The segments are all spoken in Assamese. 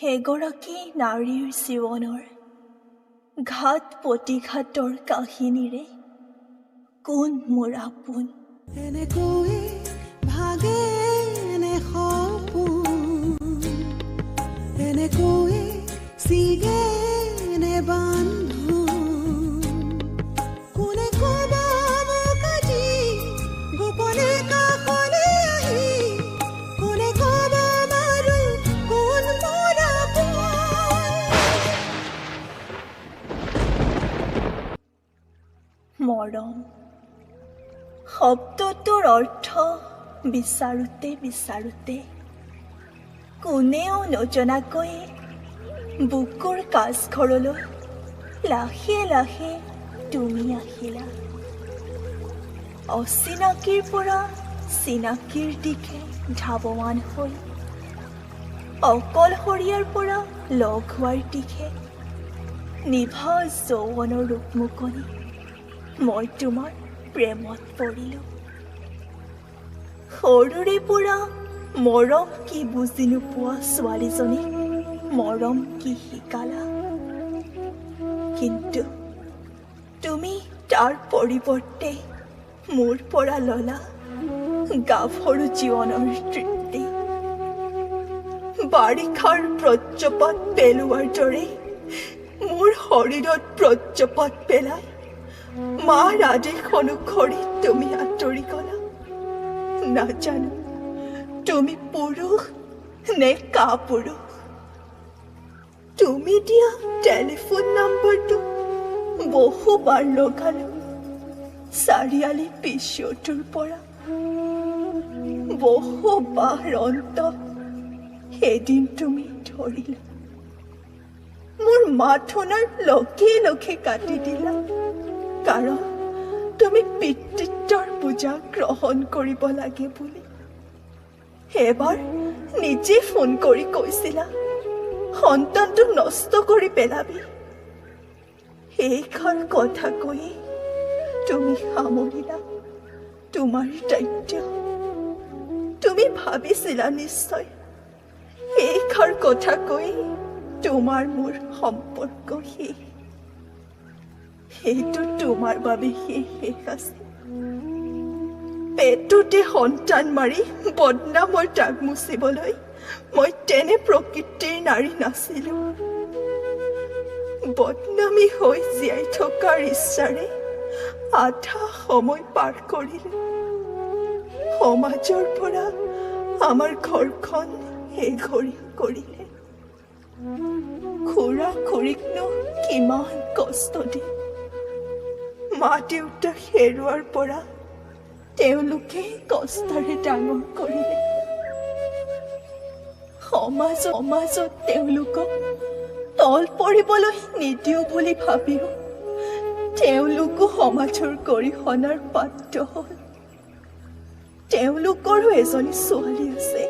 এগৰাকী নাৰীৰ জীৱনৰ ঘাত প্ৰতিঘাতৰ কাহিনীৰে কোন মোৰ আপোন। এনেকৈ ভাগে এনে সপোন, এনেকৈ চিগে এনে বান্ধোন। কোনে ক'ব মোক আজি গোপনে কাষলে আহি, কোনে ক'ব বাৰু কোন মোৰ আপোন। মৰম শব্দটোৰ অৰ্থ বিচাৰোঁতে বিচাৰোঁতে কোনেও নজনাকৈ বুকুৰ কাষঘৰলৈ লাহে লাহে তুমি আহিলা। অচিনাকিৰ পৰা চিনাকিৰ দিশে ধাৱমান হৈ, অকলশৰীয়াৰ পৰা লগ হোৱাৰ দিশে নিভা যৌৱনৰ ৰূপমুকনি মই তোমাৰ প্ৰেমত পৰিলোঁ। সৰুৰে পৰা মৰম কি বুজি নোপোৱা ছোৱালীজনী মৰম কি শিকালা, কিন্তু তুমি তাৰ পৰিৱৰ্তে মোৰ পৰা ল'লা গাভৰু জীৱনৰ তৃপ্তি। বাৰিষাৰ প্ৰজ্ৰপাত পেলোৱাৰ দৰে মোৰ শৰীৰত প্ৰজ্ৰপাত পেলাই মাৰ আদেশ অনুসৰি তুমি আঁতৰি গলা। নাজানো তুমি পুৰুষ নে কাপুৰুষ। তুমি দিয়া টেলিফোন নম্বৰটো বহুবাৰ লগালো চাৰিআলি পিছটোৰ পৰা। বহুবাৰ অন্তত এদিন তুমি ধৰিলা, মোৰ মাত শুনাৰ লগে লগে কাটি দিলা, কাৰণ তুমি পিতৃত্বৰ বোজা গ্ৰহণ কৰিব লাগে বুলি। এবাৰ নিজে ফোন কৰি কৈছিলা সন্তানটো নষ্ট কৰি পেলাবি। এইষাৰ কথা কৈয়ে তুমি সামৰিলা তোমাৰ দায়িত্ব। তুমি ভাবিছিলা নিশ্চয় এইষাৰ কথা কৈয়ে তোমাৰ মোৰ সম্পৰ্ক শেষ। সেইটো তোমাৰ বাবে শেষ আছিল। পেটতে সন্তান মাৰি বদনামৰ দাগ মুচিবলৈ মই তেনে প্ৰকৃতিৰ নাৰী নাছিলো। বদনামী হৈ জীয়াই থকাৰ ইচ্ছাৰে আধা সময় পাৰ কৰিলো। সমাজৰ পৰা আমাৰ ঘৰখন এঘৰীয়া কৰিলে। খুৰা খুৰীকনো কিমান কষ্ট দি মা দেউতাক হেৰুৱাৰ পৰা তেওঁলোকে কষ্টেৰে ডাঙৰ কৰিলে। সমাজত তেওঁলোকক তল পৰিবলৈ নিদিওঁ বুলি ভাবিও তেওঁলোকো সমাজৰ গৰিহণাৰ পাত্ৰ হ'ল। তেওঁলোকৰো এজনী ছোৱালী আছে,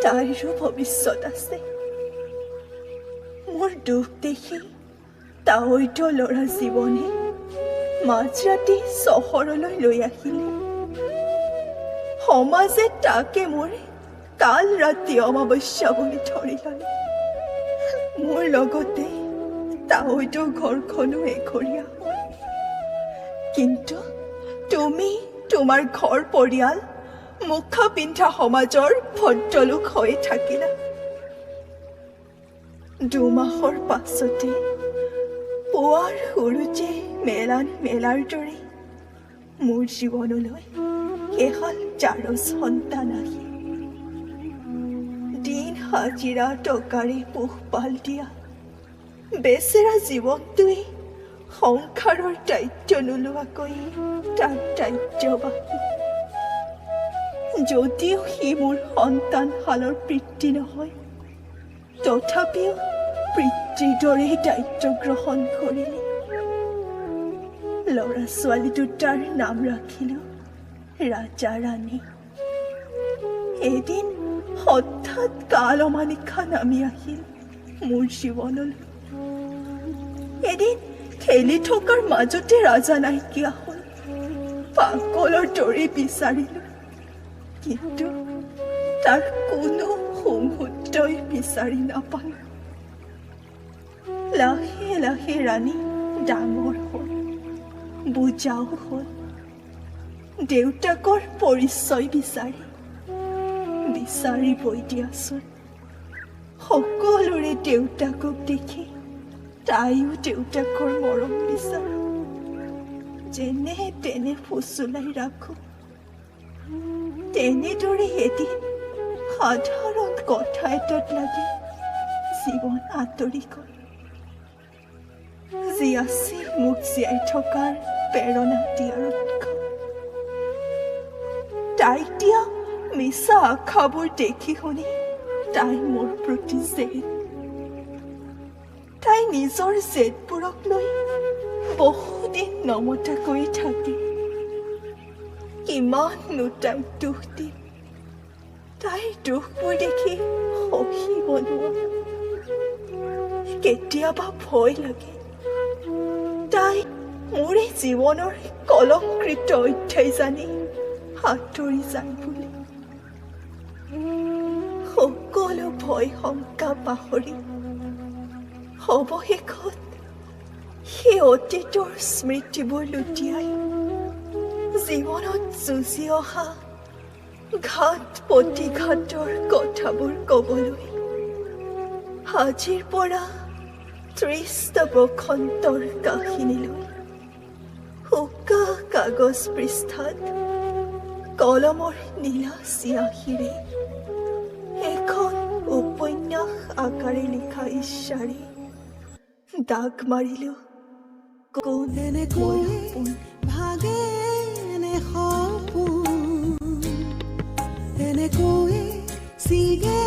তাইৰো ভৱিষ্যত আছে। মোৰ দুখ দেখি তাৱৈত ল'ৰা জীৱনে মাজৰাতি চহৰলৈ লৈ আহিলে। সমাজে তাকে মোৰ কাল ৰাতি অমাৱস্যা বুলি ধৰি ল'লে। মোৰ লগতে তাৱৈতৰ ঘৰখনো এঘৰীয়া হ'ল। কিন্তু তুমি তোমাৰ ঘৰ পৰিয়াল মুখা পিন্ধা সমাজৰ ভদ্ৰলোক হৈ থাকিলা। 2 মাহৰ পাছতে পুৱাৰ সূৰুজে মেলাৰ দৰে মোৰ জীৱনলৈ এহাল জাৰজ সন্তান আহিল। দিন হাজিৰা টকাৰে পোহপাল দিয়া বেচেৰা জীৱনটোৱে সংসাৰৰ দায়িত্ব নোলোৱাকৈ তাৰ দায়িত্ববাহী। যদিও সি মোৰ সন্তানহালৰ পিতৃ নহয়, তথাপিও পিতৃৰ দৰে দায়িত্ব গ্ৰহণ কৰিলে। ল'ৰা ছোৱালী দুটাৰ নাম ৰাখিলো ৰাজা ৰাণী। এদিন হঠাৎ কাল অমানিশা নামি আহিল মোৰ জীৱনলৈ। এদিন খেলি থকাৰ মাজতে ৰাজা নাইকিয়া হ'ল। পাগলৰ দৰে বিচাৰিলো, কিন্তু তাৰ কোনো সংহূৰ্তই বিচাৰি নাপালোঁ। লাহে লাহে ৰাণী ডাঙৰ হ'ল, বুজাও হ'ল। দেউতাকৰ পৰিচয় বিচাৰিবই দিয়াচোন। সকলোৰে দেউতাকক দেখি তাইও দেউতাকৰ মৰম বিচাৰোঁ। যেনে তেনে ফুচুলাই ৰাখোঁ। তেনেদৰে এদিন সাধাৰণ কথা এটাত লাগি জীৱন আঁতৰি গ'ল, যি আছিল মোক জীয়াই থকাৰ প্ৰেৰণা দিয়াৰ উৎস। তাই দিয়া মিছা আশাবোৰ দেখি শুনি তাই মোৰ প্ৰতি জেদ। তাই নিজৰ জেদবোৰক লৈ বহুদিন নমতা কৰি থাকে। কিমাননো তাইক দুখ দিম, তাইৰ দুখবোৰ দেখি সহিব নোৱাৰো। কেতিয়াবা ভয় লাগে তাই মোৰে জীৱনৰ কলংকৃত অধ্যায় জানি আঁতৰি যায় বুলি। সকলো ভয় শংকা পাহৰি অৱশেষত সেই অতীতৰ স্মৃতিবোৰ লুটিয়াই জীৱনত যুঁজি অহা ঘাট প্ৰতিঘাতৰ কথাবোৰ ক'বলৈ আজিৰ পৰা 30টা বসন্তৰ কাহিনীলৈ শুকা কাগজ পৃষ্ঠাত কলমৰ নীলা চিয়াহীৰে এখন উপন্যাস আকাৰে লিখা ইচ্ছাৰে দাগ মাৰিলো কোন এনেকৈ ভাগে এনে সপোন, এনেকৈ ছিগে